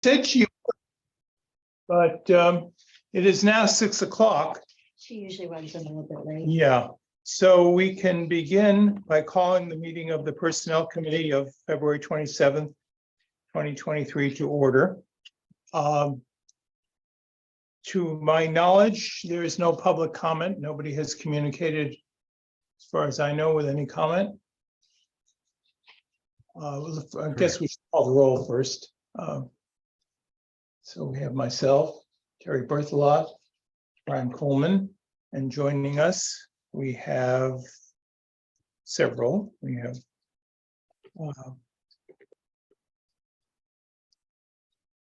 said she would, but it is now 6 o'clock. She usually runs a little bit late. Yeah, so we can begin by calling the meeting of the Personnel Committee of February 27th, 2023 to order. To my knowledge, there is no public comment. Nobody has communicated, as far as I know, with any comment. I guess we should call the roll first. So we have myself, Terry Berthelot, Brian Coleman, and joining us, we have several. We have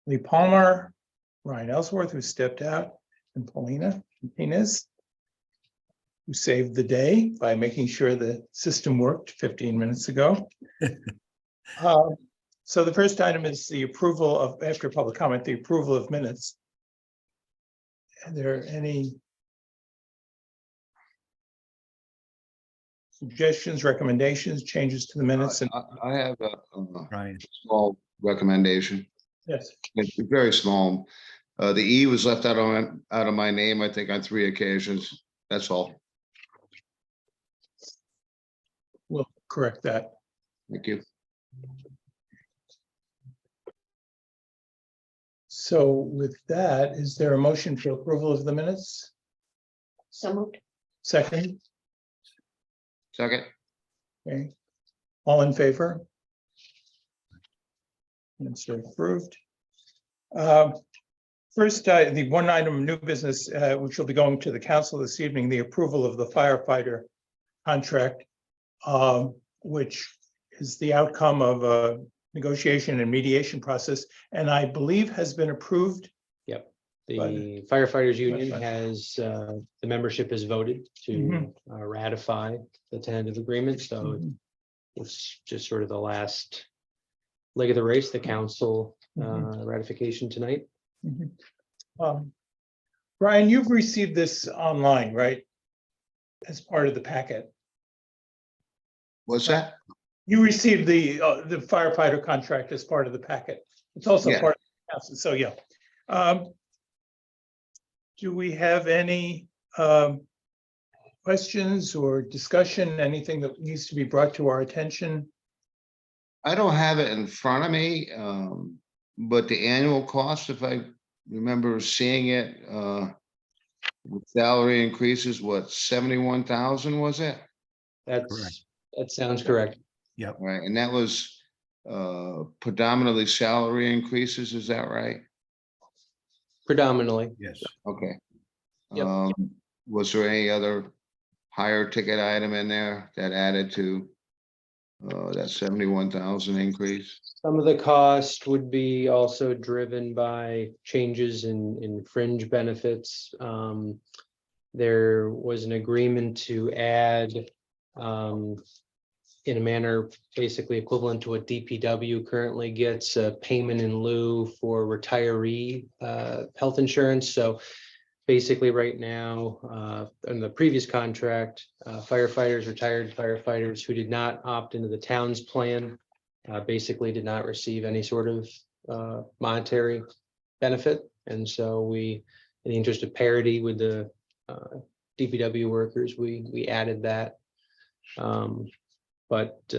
Lee Palmer, Ryan Ellsworth, who stepped out, and Paulina Martinez, who saved the day by making sure the system worked 15 minutes ago. So the first item is the approval of, after public comment, the approval of minutes. Are there any suggestions, recommendations, changes to the minutes? And I have a Right. small recommendation. yes, It's very small. The E was left out of my name, I think, on 3 occasions. That's all. we'll correct that. Thank you. So with that, is there a motion for approval of the minutes? So moved. Second, Second. okay, all in favor? It's approved. First, the one item of new business, which will be going to the council this evening, the approval of the firefighter contract, which is the outcome of a negotiation and mediation process, and I believe has been approved. The firefighters union Right. has, the membership has voted to Mhm. ratify the tentative agreement, so Mhm. it's just sort of the last leg of the race, the council Mhm. ratification tonight. Brian, you've received this online, right? As part of the packet. What's that? You received the firefighter contract as part of the packet. It's also Yeah. part of the council, so yeah. Do we have any questions or discussion, anything that needs to be brought to our attention? I don't have it in front of me, but the annual cost, if I remember seeing it, with salary increases, what, 71,000 was it? That sounds correct. Right, and that was predominantly salary increases, is that right? Predominantly. Yes. Okay. Yep. Was there any other higher ticket item in there that added to that 71,000 increase? Some of the cost would be also driven by changes in fringe benefits. There was an agreement to add in a manner basically equivalent to what DPW currently gets, a payment in lieu for retiree health insurance. So basically right now, in the previous contract, firefighters, retired firefighters who did not opt into the town's plan basically did not receive any sort of monetary benefit. And so we, in the interest of parity with the DPW workers, we added that. But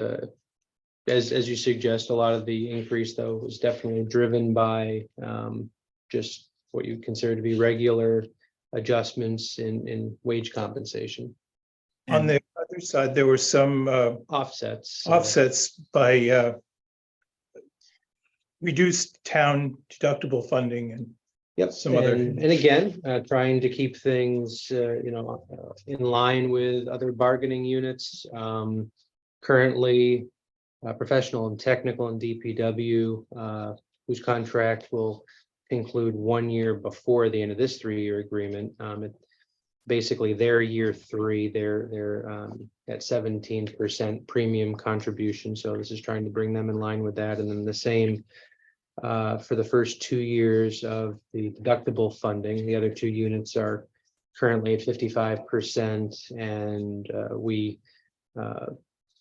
as you suggest, a lot of the increase, though, was definitely driven by just what you consider to be regular adjustments in wage compensation. On the other side, there were some Offsets. offsets by reduced town deductible funding and Yep, some other- and again, trying to keep things, in line with other bargaining units. Currently, professional and technical and DPW, whose contract will conclude 1 year before the end of this 3-year agreement. Basically, their year 3, they're at 17% premium contribution. So this is trying to bring them in line with that, and then the same for the first 2 years of the deductible funding. The other 2 units are currently at 55%, and we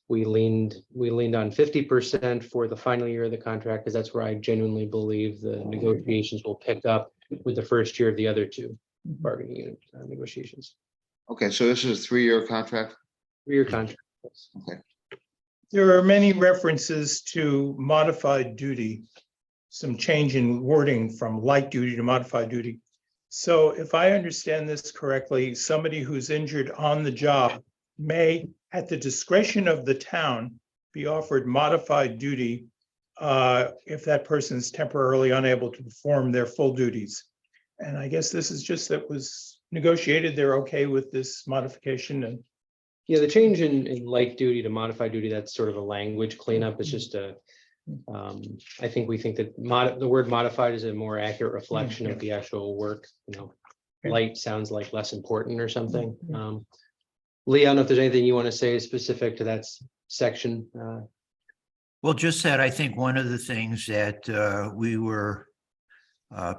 we leaned on 50% for the final year of the contract, because that's where I genuinely believe the negotiations will pick up with the first year of the other two bargaining unit negotiations. Okay, so this is a 3-year contract? 3-year contract. There are many references to modified duty, some change in wording from light duty to modified duty. So if I understand this correctly, somebody who's injured on the job may, at the discretion of the town, be offered modified duty if that person is temporarily unable to perform their full duties. And I guess this is just that was negotiated. They're okay with this modification and Yeah, the change in light duty to modified duty, that's sort of a language cleanup. It's just a, I think we think that the word modified is a more accurate reflection of the actual work, you know. Okay. Light sounds like less important or something. Lee, I don't know if there's anything you want to say specific to that section. Well, just that I think one of the things that we were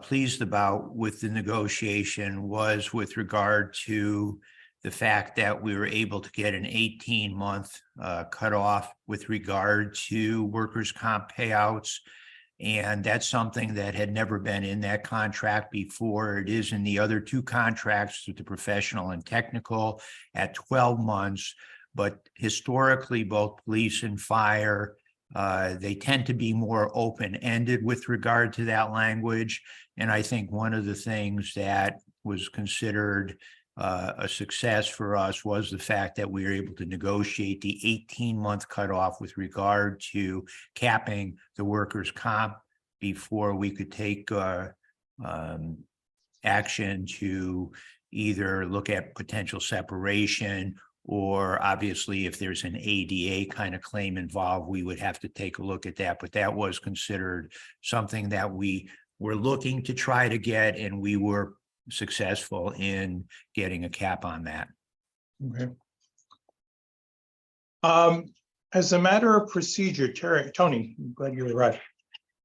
pleased about with the negotiation was with regard to the fact that we were able to get an 18-month cutoff with regard to workers' comp payouts. And that's something that had never been in that contract before. It is in the other two contracts with the professional and technical at 12 months. But historically, both police and fire, they tend to be more open-ended with regard to that language. And I think one of the things that was considered a success for us was the fact that we were able to negotiate the 18-month cutoff with regard to capping the workers' comp before we could take action to either look at potential separation, or obviously if there's an ADA kind of claim involved, we would have to take a look at that. But that was considered something that we were looking to try to get, and we were successful in getting a cap on that. okay. As a matter of procedure, Tony, I'm glad you're right.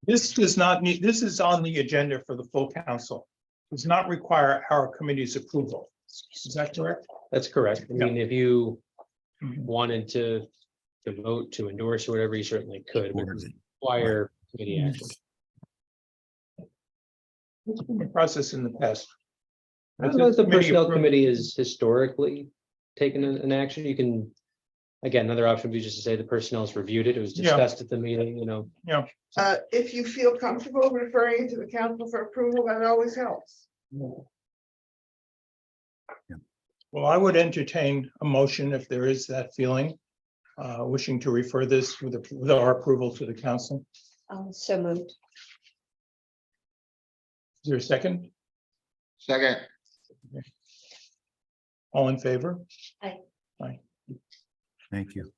This does not need, this is on the agenda for the full council. Does not require our committee's approval. Is that correct? That's correct. I mean, if you Mhm. wanted to vote to endorse or whatever, you certainly could, but it would require committee action. It's been a process in the past. I don't know if the Committee personnel approved- committee is historically taken an action. You can, again, another option would be just to say the personnel's reviewed it. It was Yeah. discussed at the meeting, you know. If you feel comfortable referring to the council for approval, that always helps. Well, I would entertain a motion if there is that feeling, wishing to refer this with our approval to the council. So moved. Is there a second? Second, All in favor? Thank you.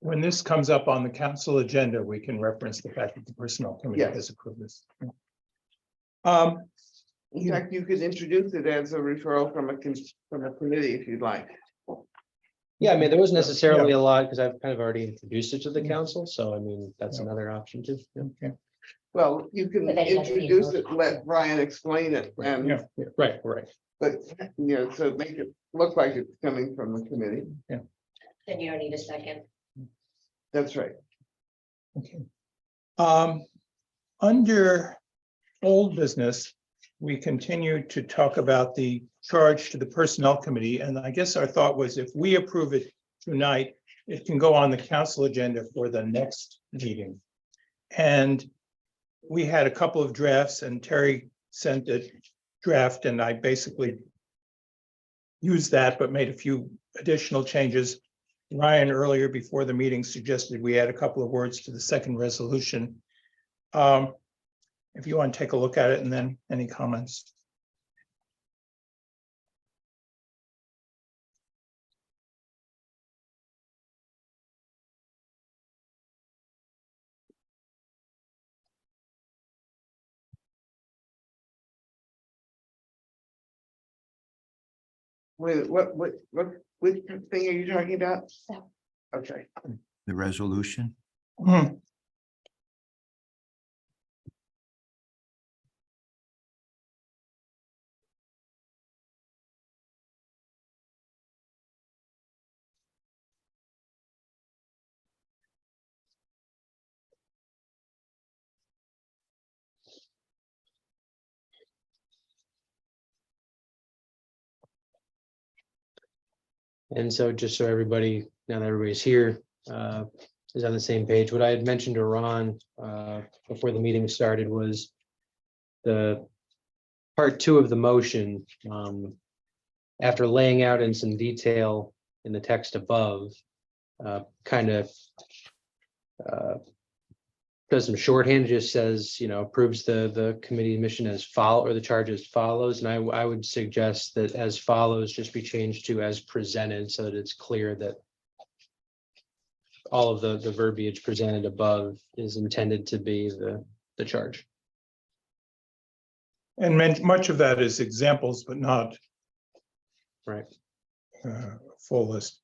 When this comes up on the council agenda, we can reference the fact that the personnel committee Yes. has approved this. In fact, you could introduce it as a referral from a committee if you'd like. Yeah, I mean, there wasn't necessarily a lot because I've kind of already introduced it to the council. So I mean, that's Yeah. another option too. Yeah. Okay, Well, you can But then you have to be introduce it, involved. let Brian explain it, and, yeah, Yeah, right, right. but, you know, so make it look like it's coming from the committee. Then you don't need a second. That's right. okay. Under old business, we continue to talk about the charge to the personnel committee, and I guess our thought was if we approve it tonight, it can go on the council agenda for the next meeting. And we had a couple of drafts, and Terry sent a draft, and I basically used that, but made a few additional changes. Ryan earlier before the meeting suggested we add a couple of words to the second resolution. If you want to take a look at it, and then any comments. Wait, which thing are you talking about? So. Okay. The resolution. Hmm, And so just so everybody, now that everybody's here, is on the same page, what I had mentioned to Ron before the meeting started was the part two of the motion, after laying out in some detail in the text above, kind of does some shorthand, just says, approves the committee mission as follow, or the charge as follows. And I would suggest that as follows just be changed to as presented, so that it's clear that all of the verbiage presented above is intended to be the charge. And much of that is examples, but not Right. full list.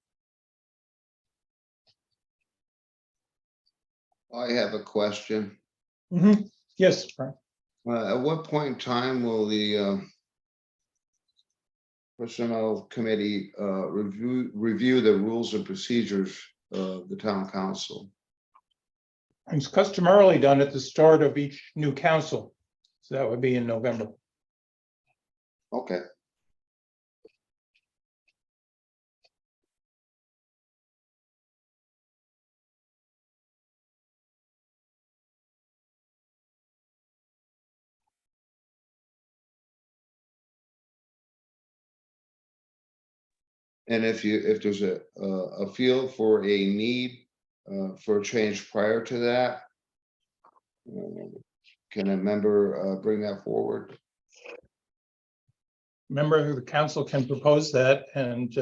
I have a question. Mhm. Yes, Frank. At what point in time will the Personnel Committee review the rules and procedures of the town council? It's customarily done at the start of each new council. So that would be in November. Okay. And if there's a feel for a need for a change prior to that, can a member bring that forward? Member of the council can propose that, and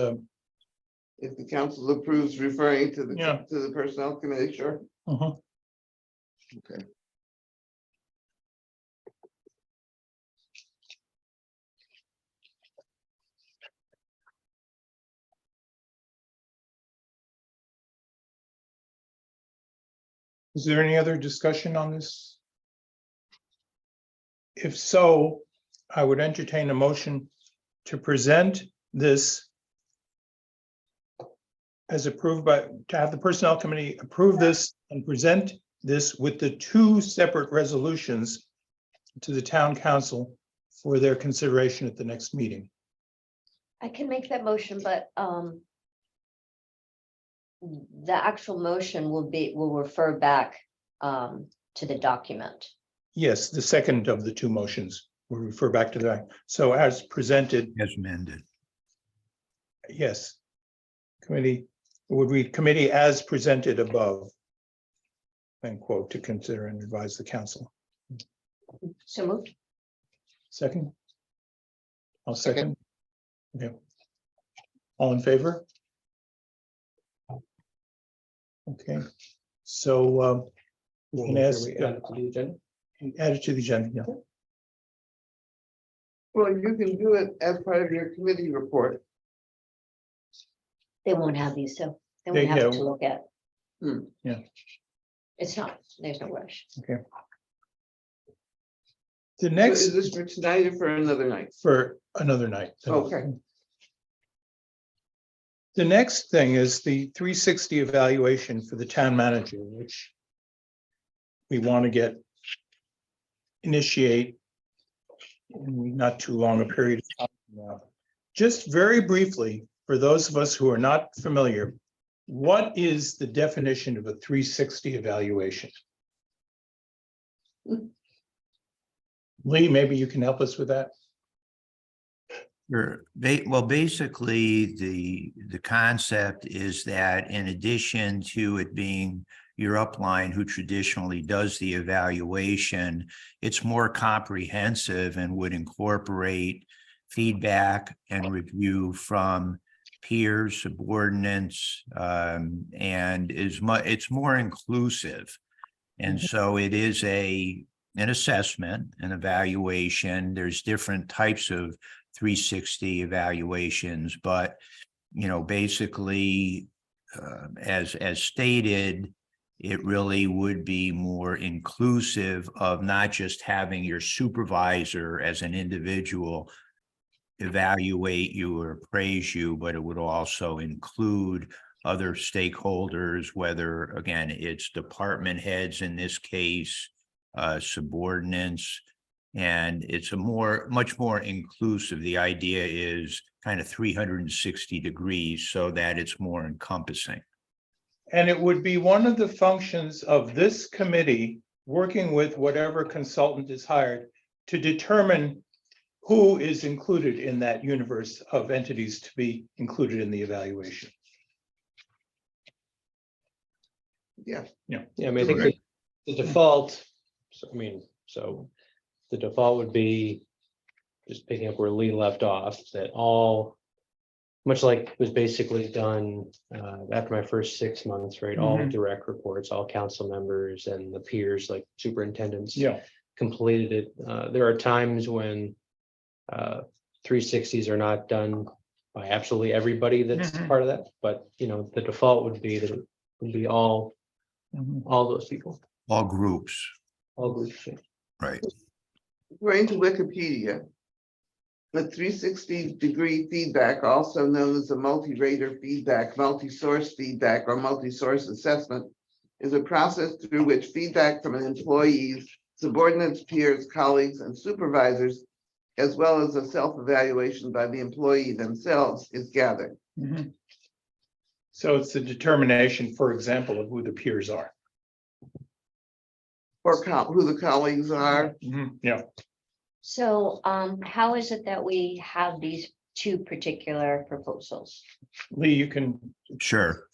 If the council approves referring to Yeah. to the personnel committee, sure. Okay. is there any other discussion on this? If so, I would entertain a motion to present this as approved by, to have the Personnel Committee approve this and present this with the two separate resolutions to the town council for their consideration at the next meeting. I can make that motion, but the actual motion will refer back to the document. Yes, the second of the two motions will refer back to that. So as presented, As amended. yes. Committee would read committee as presented above. End quote, to consider and advise the council. So moved. Second? I'll second. Okay. All in favor? Okay, so we can ask, Add it to the agenda. add it to the agenda, yeah. Well, you can do it as part of your committee report. They won't have these, so they They- won't have yeah. to look at. Yeah. It's not, there's no rush. The So next, is this for tonight or for another night? for another night. Okay. The next thing is the 360 evaluation for the town manager, which we want to initiate in not too long a period of time now. Just very briefly, for those of us who are not familiar, what is the definition of a 360 evaluation? Lee, maybe you can help us with that? Sure. Well, basically, the concept is that in addition to it being your upline who traditionally does the evaluation, it's more comprehensive and would incorporate feedback and review from peers, subordinates, and it's more inclusive. And so it is an assessment, an evaluation. There's different types of 360 evaluations, but basically, as stated, it really would be more inclusive of not just having your supervisor as an individual evaluate you or praise you, but it would also include other stakeholders, whether, again, it's department heads in this case, subordinates, And it's much more inclusive. The idea is kind of 360 degrees so that it's more encompassing. And it would be one of the functions of this committee, working with whatever consultant is hired, to determine who is included in that universe of entities to be included in the evaluation. Yeah, Yeah, I mean, I think Correct. the default, so the default would be just picking up where Lee left off, that all, much like was basically done after my first 6 months, right? All Mhm. direct reports, all council members and the peers, like superintendents. Yeah. Completed it. There are times when 360s are not done by absolutely everybody that's Mhm. part of that, but the default would be that it would be all those people, All groups, all groups. Yeah. right? according to Wikipedia, the 360-degree feedback, also known as a multi-rater feedback, multi-source feedback, or multi-source assessment, is a process through which feedback from an employee's subordinates, peers, colleagues, and supervisors, as well as a self-evaluation by the employee themselves, is gathered. Mhm. So it's the determination, for example, of who the peers are. Or who the colleagues are. Mhm. Yeah, So how is it that we have these two particular proposals? Lee, you can, Sure.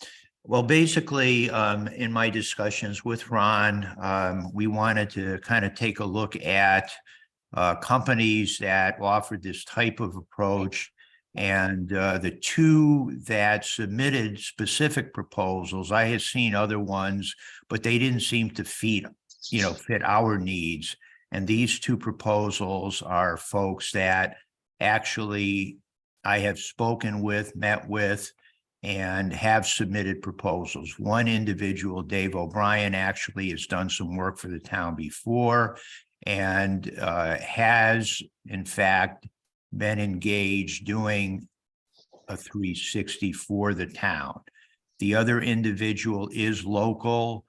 Well, basically, in my discussions with Ron, we wanted to kind of take a look at companies that offered this type of approach. And the two that submitted specific proposals, I had seen other ones, but they didn't seem to fit our needs. And these two proposals are folks that actually I have spoken with, met with, and have submitted proposals. One individual, Dave O'Brien, actually has done some work for the town before and has, in fact, been engaged doing a 360 for the town. The other individual is local.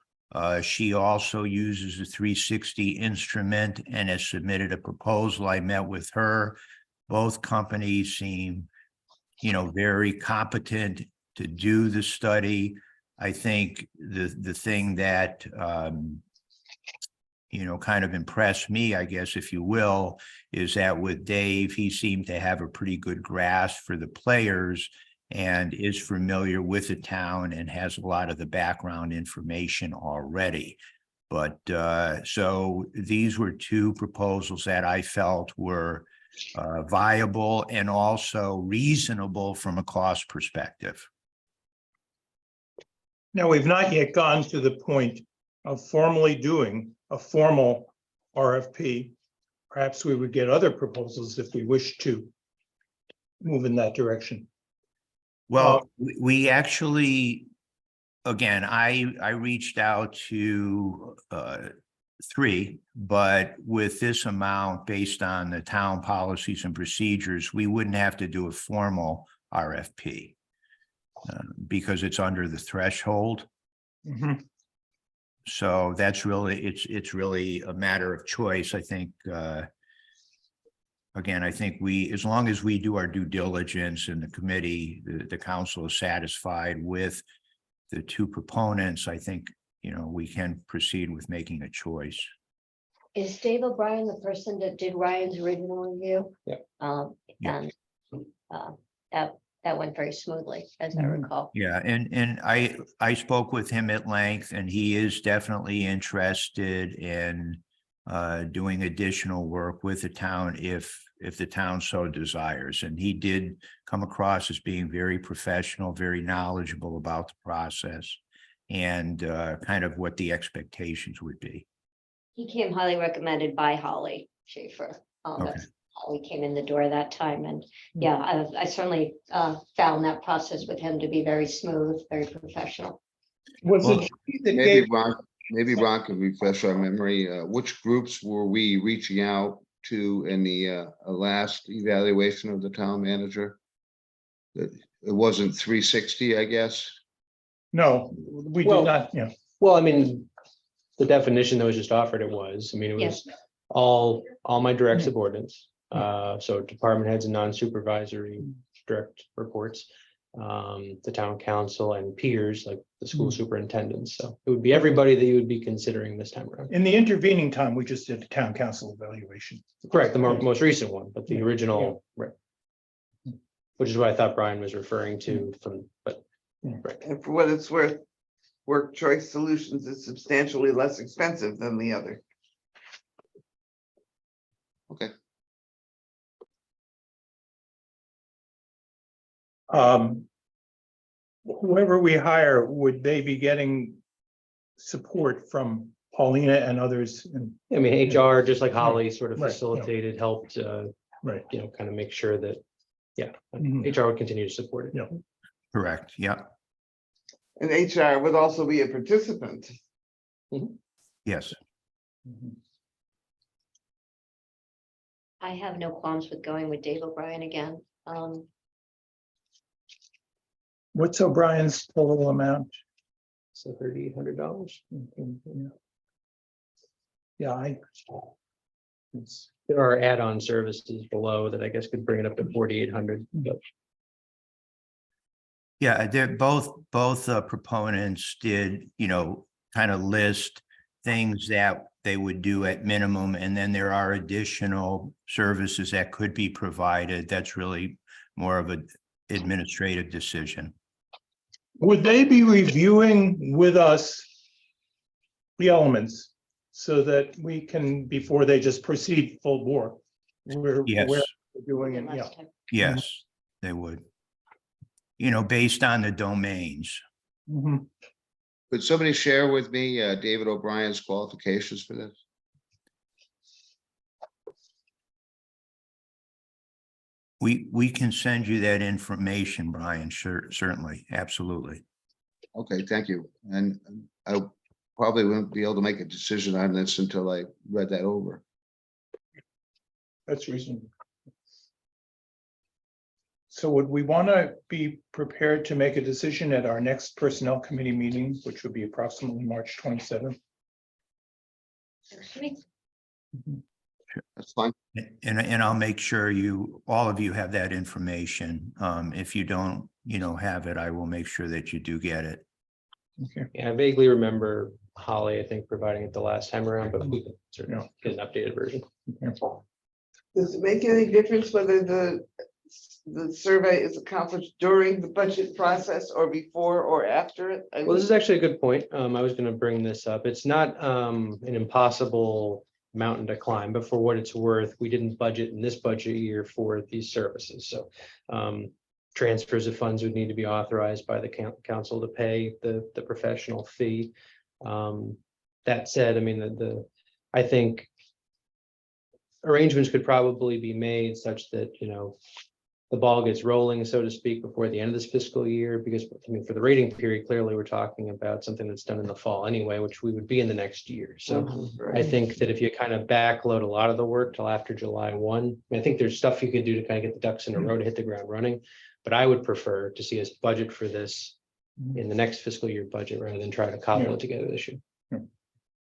She also uses a 360 instrument and has submitted a proposal. I met with her. Both companies seem, very competent to do the study. I think the thing that, kind of impressed me, I guess, if you will, is that with Dave, he seemed to have a pretty good grasp for the players and is familiar with the town and has a lot of the background information already. But so these were two proposals that I felt were viable and also reasonable from a cost perspective. now, we've not yet gone to the point of formally doing a formal RFP. Perhaps we would get other proposals if we wish to move in that direction. Well, we actually, again, I reached out to three, but with this amount based on the town policies and procedures, we wouldn't have to do a formal RFP because it's under the threshold. Mhm. So that's really, it's really a matter of choice. I think, again, I think as long as we do our due diligence in the committee, the council is satisfied with the two proponents, I think, we can proceed with making a choice. Is Dave O'Brien the person that did Ryan's original review? Yep. Yeah. And that went very smoothly, as I Mhm. recall. Yeah, and I spoke with him at length, and he is definitely interested in doing additional work with the town if the town so desires. And he did come across as being very professional, very knowledgeable about the process and kind of what the expectations would be. He came highly recommended by Holly Schaefer. Okay. Holly came in the door that time, and yeah, I certainly found that process with him to be very smooth, very professional. Was Well, it Judy that Maybe gave, Ron could refresh our memory. Which groups were we reaching out to in the last evaluation of the town manager? It wasn't 360, I guess. no, we did Well- not, yeah. Well, I mean, the definition that was just offered, it was, I mean, it was all my direct subordinates. So department heads and non-supervisory direct reports, the town council and peers like the school superintendents. So it would be everybody that you would be considering this time around. In the intervening time, we just did a town council evaluation. Correct, the most recent one, but the original, right. Which is what I thought Brian was referring to from, but And for what it's worth, Work Choice Solutions is substantially less expensive than the other. Okay, Whoever we hire, would they be getting support from Paulina and others? And I mean, HR, just like Holly sort of Right, yeah. facilitated, helped, right. kind of make sure that, yeah, Mhm. HR would continue to support it. Yeah. Correct, yeah, And HR would also be a participant. yes. I have no qualms with going with Dave O'Brien again. What's O'Brien's total amount? So $3,800. Yeah, There are add-on services below that I guess could bring it up to 4,800. But Yeah, they're both proponents did, kind of list things that they would do at minimum, and then there are additional services that could be provided. That's really more of an administrative decision. would they be reviewing with us the elements so that we can, before they just proceed full bore? We're Yes, aware of doing it, yeah. last time. yes, they would. Based on the domains. Mhm. could somebody share with me David O'Brien's qualifications for this? We can send you that information, Brian, sure, certainly, absolutely. Okay, thank you. And I probably won't be able to make a decision on this until I read that over. That's reasonable. So would we want to be prepared to make a decision at our next personnel committee meeting, which would be approximately March 27th? That's fine. And I'll make sure all of you have that information. If you don't, have it, I will make sure that you do get it. Okay. yeah, I vaguely remember Holly, I think, providing it the last time around, but we can certainly get an updated version. Does it make any difference whether the survey is accomplished during the budget process or before or after it? Well, this is actually a good point. I was going to bring this up. It's not an impossible mountain to climb, but for what it's worth, we didn't budget in this budget year for these services. So transfers of funds would need to be authorized by the council to pay the professional fee. That said, I mean, I think arrangements could probably be made such that, the ball gets rolling, so to speak, before the end of this fiscal year, because I mean, for the rating period, clearly we're talking about something that's done in the fall anyway, which we would be in the next year. So I think that if you kind of backload a lot of the work till after July 1, I think there's stuff you could do to kind of get the ducks in a row to hit the ground running. But I would prefer to see us budget for this in the next fiscal year budget rather than try to cobble it together this year.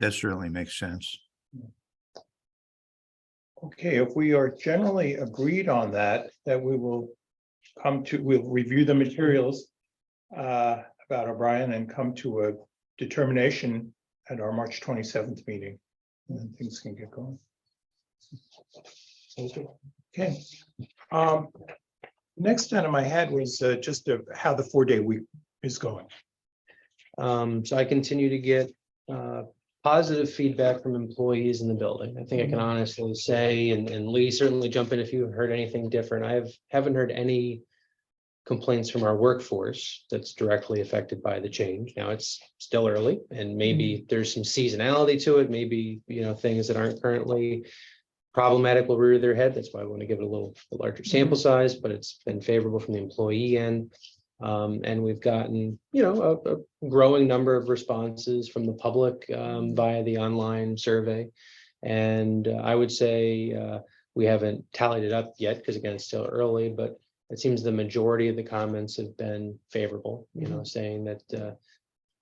That certainly makes sense. Okay, if we are generally agreed on that, we will we'll review the materials about O'Brien and come to a determination at our March 27th meeting. And then things can get going. Okay. Next item I had was just how the 4-day week is going. So I continue to get positive feedback from employees in the building. I think I can honestly say, and Lee, certainly jump in if you've heard anything different. Haven't heard any complaints from our workforce that's directly affected by the change. Now it's still early and maybe there's some seasonality to it. Maybe, things that aren't currently problematic will rear their head. That's why I want to give it a larger sample size, but it's been favorable from the employee end. And we've gotten, a growing number of responses from the public via the online survey. And I would say we haven't tallied it up yet because again, it's still early, but it seems the majority of the comments have been favorable, saying that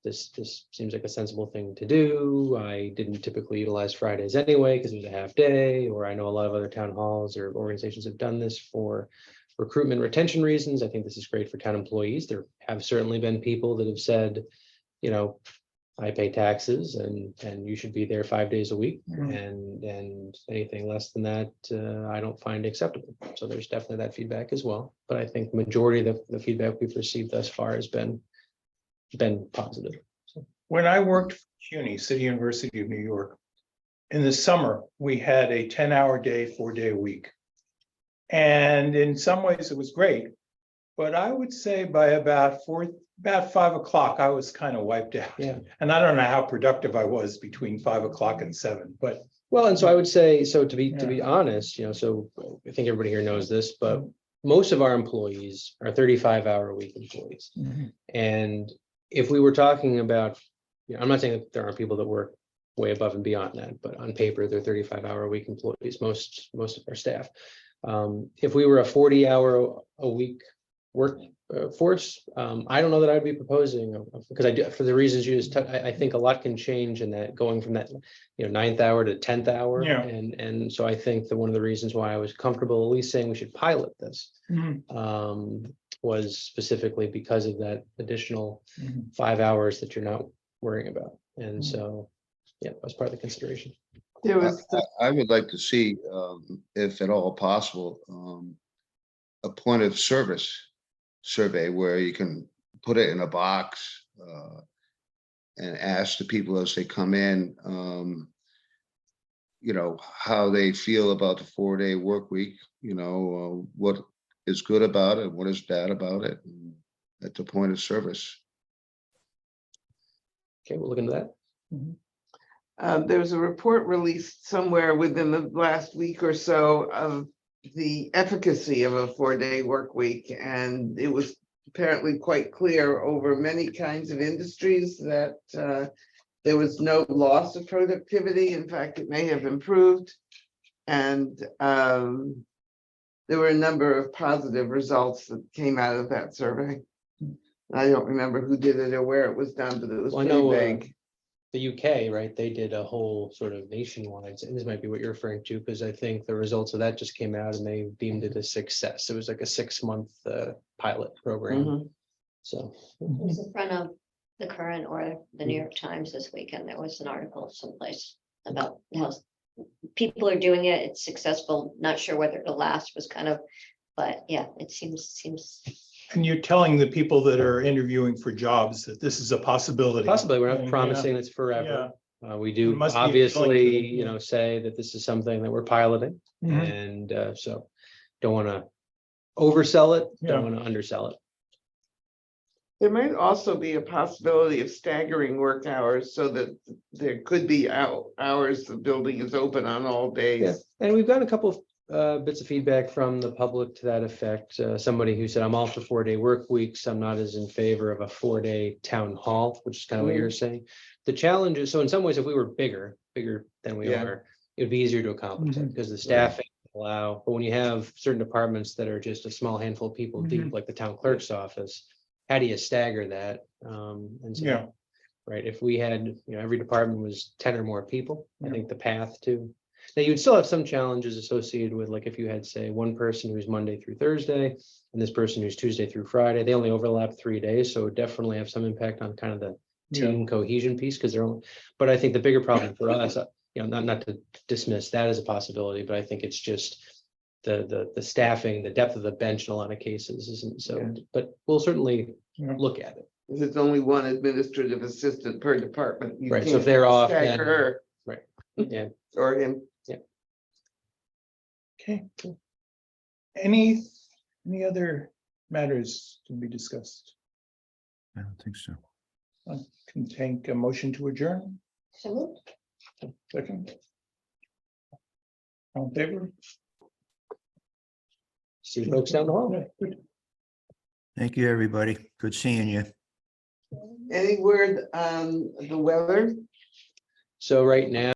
this seems like a sensible thing to do. I didn't typically utilize Fridays anyway, because it was a half day, or I know a lot of other town halls or organizations have done this for recruitment retention reasons. I think this is great for town employees. There have certainly been people that have said, you know, I pay taxes and you should be there 5 days a week, and anything less than that, I don't find acceptable. So there's definitely that feedback as well. But I think the majority of the feedback we've received thus far has been positive. So, When I worked for CUNY, City University of New York, in the summer, we had a 10-hour day, 4-day week. And in some ways it was great, but I would say by about 5 o'clock, I was kind of wiped out. yeah. And I don't know how productive I was between 5 o'clock and 7, but Well, and so I would say, so to be honest, you know, so I think everybody here knows this, but most of our employees are 35-hour-a-week employees. And if we were talking about, you know, I'm not saying that there aren't people that work way above and beyond that, but on paper, they're 35-hour-a-week employees, most of our staff. If we were a 40-hour-a-week work force, I don't know that I'd be proposing, because I do, for the reasons you just, I think a lot can change in that, going from that, you know, 9th hour to 10th hour. Yeah. And so I think that one of the reasons why I was comfortable at least saying we should pilot this was specifically because of that additional 5 hours that you're not worrying about. And so, yeah, that was part of the consideration. There was, I would like to see, if at all possible, a point of service survey where you can put it in a box and ask the people as they come in, you know, how they feel about the 4-day work week, you know, what is good about it, what is bad about it, at the point of service. Okay, we'll look into that. there was a report released somewhere within the last week or so of the efficacy of a 4-day work week, and it was apparently quite clear over many kinds of industries that there was no loss of productivity. In fact, it may have improved. And there were a number of positive results that came out of that survey. I don't remember who did it or where it was done, but it was Well, I pretty know big. the UK, right? They did a whole sort of nationwide, and this might be what you're referring to, because I think the results of that just came out and they deemed it a success. It was like a 6-month pilot program. Mhm. So, It was in front of the Current or the New York Times this weekend. There was an article someplace about how people are doing it. It's successful. Not sure whether it'll last, was kind of, but yeah, it seems. and you're telling the people that are interviewing for jobs that this is a possibility. possibly, we're Yeah. not promising it's forever. We It do must be appealing to obviously, them, you yeah. know, say that this is something that we're piloting, Mhm. and so don't want to oversell it, Yeah. don't want to undersell it. There might also be a possibility of staggering work hours so that there could be hours the building is open on all Yeah, days. and we've gotten a couple of bits of feedback from the public to that effect. Somebody who said, I'm all for 4-day work weeks. I'm not as in favor of a 4-day town hall, which is kind of what you're saying. The challenge is, so in some ways, if we were bigger than we Yeah. are, it would be easier to accomplish it because the staffing allow, but when you have certain departments that are just a small handful of people deep, like the town clerk's office, how do you stagger that? And so, Yeah. right, if we had, you know, every department was 10 or more people, I think the path to. Now, you'd still have some challenges associated with, like, if you had, say, one person who's Monday through Thursday and this person who's Tuesday through Friday, they only overlap 3 days, so it would definitely have some impact on kind of the Yeah. team cohesion piece, because they're only, but I think the bigger problem for us, you know, not to dismiss that as a possibility, but I think it's just the staffing, the depth of the bench in a lot of cases isn't so, Yeah. but we'll certainly Yeah. look at it. If There's only one administrative assistant per department. You Right, so if can't they're off, stagger then- her Right, yeah. or him. Okay. Any other matters to be discussed? I don't think so. I can take a motion to adjourn. So moved. Second. All in favor? See folks down the hall. Yeah, good. Thank you, everybody. Good seeing you. Any word on the weather? So right now,